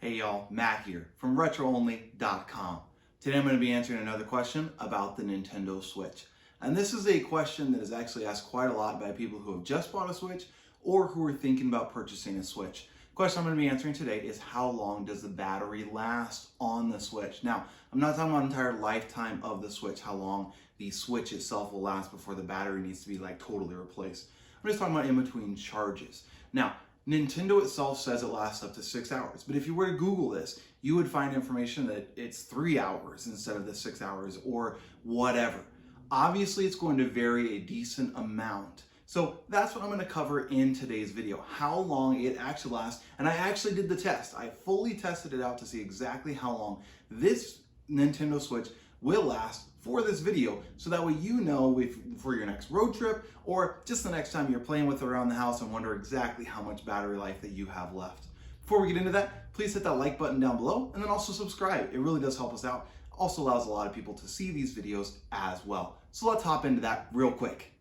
Hey y'all, Matt here from RetroOnly.com. Today I'm going to be answering another question about the Nintendo Switch. And this is a question that is actually asked quite a lot by people who have just bought a Switch or who are thinking about purchasing a Switch. The question I'm going to be answering today is how long does the battery last on the Switch? Now, I'm not talking about the entire lifetime of the Switch, how long the Switch itself will last before the battery needs to be totally replaced. I'm just talking about in between charges. Now, Nintendo itself says it lasts up to 6 hours, but if you were to Google this, you would find information that it's 3 hours instead of the 6 hours or whatever. Obviously, it's going to vary a decent amount. So that's what I'm going to cover in today's video, how long it actually lasts. And I actually did the test. I fully tested it out to see exactly how long this Nintendo Switch will last for this video, so that way you know if for your next road trip or just the next time you're playing with it around the house and wonder exactly how much battery life that you have left. Before we get into that, please hit that like button down below and then also subscribe. It really does help us out. Also allows a lot of people to see these videos as well. So let's hop into that real quick.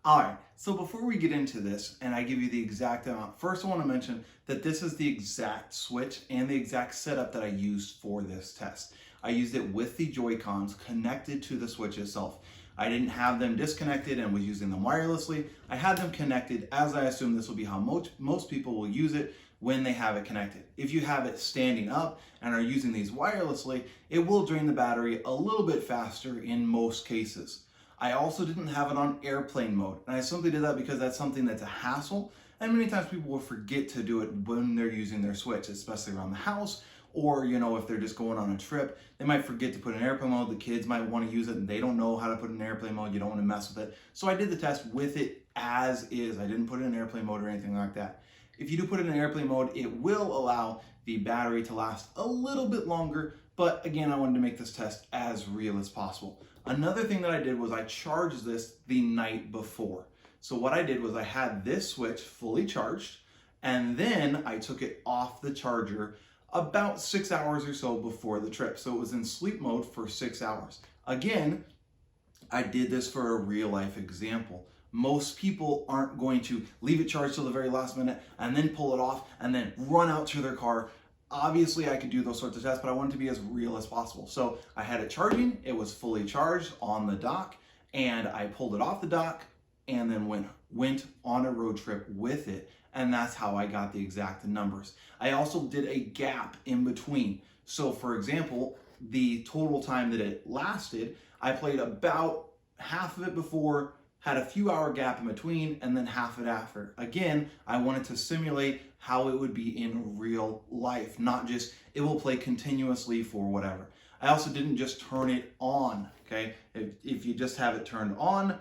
Alright, so before we get into this and I give you the exact amount, first I want to mention that this is the exact Switch and the exact setup that I used for this test. I used it with the Joy-Cons connected to the Switch itself. I didn't have them disconnected and was using them wirelessly. I had them connected, as I assume this will be how most people will use it when they have it connected. If you have it standing up and are using these wirelessly, it will drain the battery a little bit faster in most cases. I also didn't have it on airplane mode, and I simply did that because that's something that's a hassle, and many times people will forget to do it when they're using their Switch, especially around the house, or if they're just going on a trip, they might forget to put in airplane mode. The kids might want to use it and they don't know how to put it in airplane mode. You don't want to mess with it. So I did the test with it as is. I didn't put it in airplane mode or anything like that. If you do put it in airplane mode, it will allow the battery to last a little bit longer, but again, I wanted to make this test as real as possible. Another thing that I did was I charged this the night before. So what I did was I had this Switch fully charged, and then I took it off the charger about 6 hours or so before the trip. So it was in sleep mode for 6 hours. Again, I did this for a real life example. Most people aren't going to leave it charged till the very last minute and then pull it off and then run out to their car. Obviously, I could do those sorts of tests, but I wanted to be as real as possible. So I had it charging, it was fully charged on the dock, and I pulled it off the dock and then went on a road trip with it. And that's how I got the exact numbers. I also did a gap in between. So for example, the total time that it lasted, I played about half of it before, had a few hour gap in between, and then half it after. Again, I wanted to simulate how it would be in real life, not just it will play continuously for whatever. I also didn't just turn it on, okay? If you just have it turned on,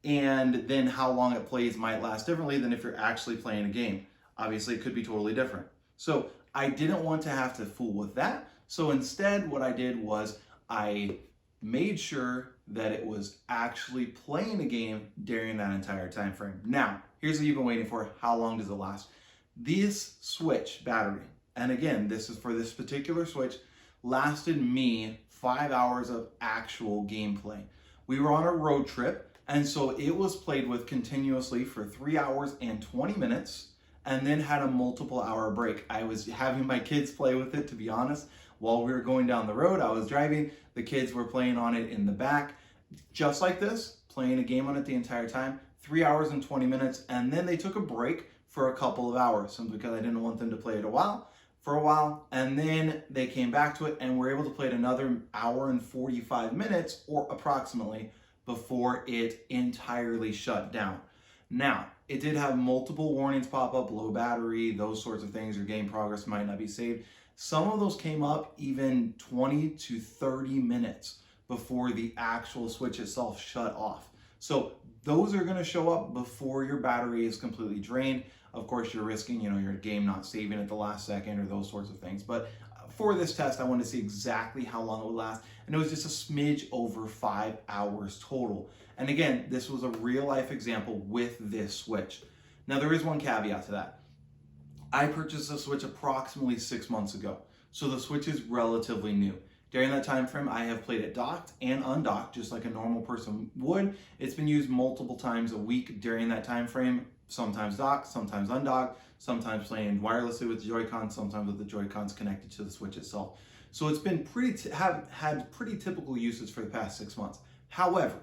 and then how long it plays might last differently than if you're actually playing a game. Obviously, it could be totally different. So I didn't want to have to fool with that. So instead, what I did was I made sure that it was actually playing a game during that entire time frame. Now, here's what you've been waiting for. How long does it last? This Switch battery, and again, this is for this particular Switch, lasted me 5 hours of actual gameplay. We were on a road trip, and so it was played with continuously for 3 hours and 20 minutes and then had a multiple hour break. I was having my kids play with it, to be honest. While we were going down the road, I was driving, the kids were playing on it in the back, just like this, playing a game on it the entire time, 3 hours and 20 minutes, and then they took a break for a couple of hours, simply because I didn't want them to play it for a while, and then they came back to it and were able to play it another hour and 45 minutes, or approximately, before it entirely shut down. Now, it did have multiple warnings pop up, low battery, those sorts of things, your game progress might not be saved. Some of those came up even 20 to 30 minutes before the actual Switch itself shut off. So those are gonna show up before your battery is completely drained. Of course, you're risking, your game not saving at the last second or those sorts of things. But for this test, I wanted to see exactly how long it would last, and it was just a smidge over 5 hours total. And again, this was a real life example with this Switch. Now, there is one caveat to that. I purchased the Switch approximately 6 months ago, so the Switch is relatively new. During that time frame, I have played it docked and undocked, just like a normal person would. It's been used multiple times a week during that time frame, sometimes docked, sometimes undocked, sometimes playing wirelessly with the Joy-Con, sometimes with the Joy-Cons connected to the Switch itself. So it's been had pretty typical usage for the past 6 months. However,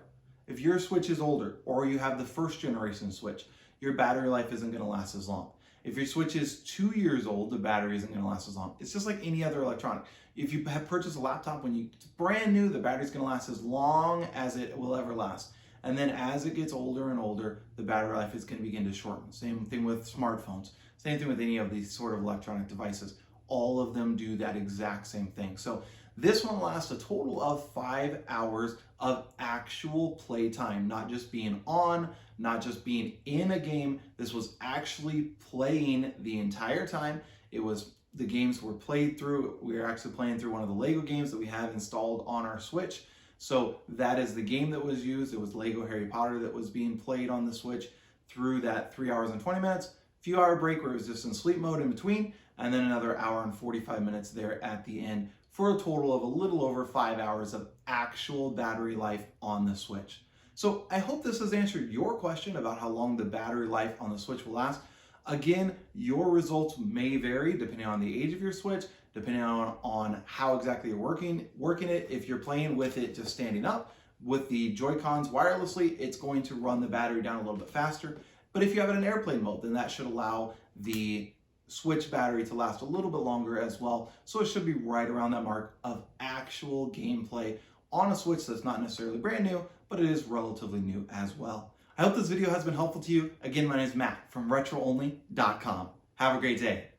if your Switch is older or you have the first generation Switch, your battery life isn't going to last as long. If your Switch is 2 years old, the battery isn't going to last as long. It's just like any other electronic. If you have purchased a laptop when it's brand new, the battery's going to last as long as it will ever last. And then as it gets older and older, the battery life is going to begin to shorten. Same thing with smartphones. Same thing with any of these sort of electronic devices. All of them do that exact same thing. So this one lasts a total of 5 hours of actual play time, not just being on, not just being in a game. This was actually playing the entire time. The games were played through. We were actually playing through one of the Lego games that we have installed on our Switch. So that is the game that was used. It was Lego Harry Potter that was being played on the Switch through that 3 hours and 20 minutes. Few hour break where it was just in sleep mode in between, and then another hour and 45 minutes there at the end for a total of a little over 5 hours of actual battery life on the Switch. So I hope this has answered your question about how long the battery life on the Switch will last. Again, your results may vary depending on the age of your Switch, depending on how exactly you're working it. If you're playing with it just standing up, with the Joy-Cons wirelessly, it's going to run the battery down a little bit faster. But if you have it in airplane mode, then that should allow the Switch battery to last a little bit longer as well. So it should be right around that mark of actual gameplay on a Switch that's not necessarily brand new, but it is relatively new as well. I hope this video has been helpful to you. Again, my name is Matt from RetroOnly.com. Have a great day.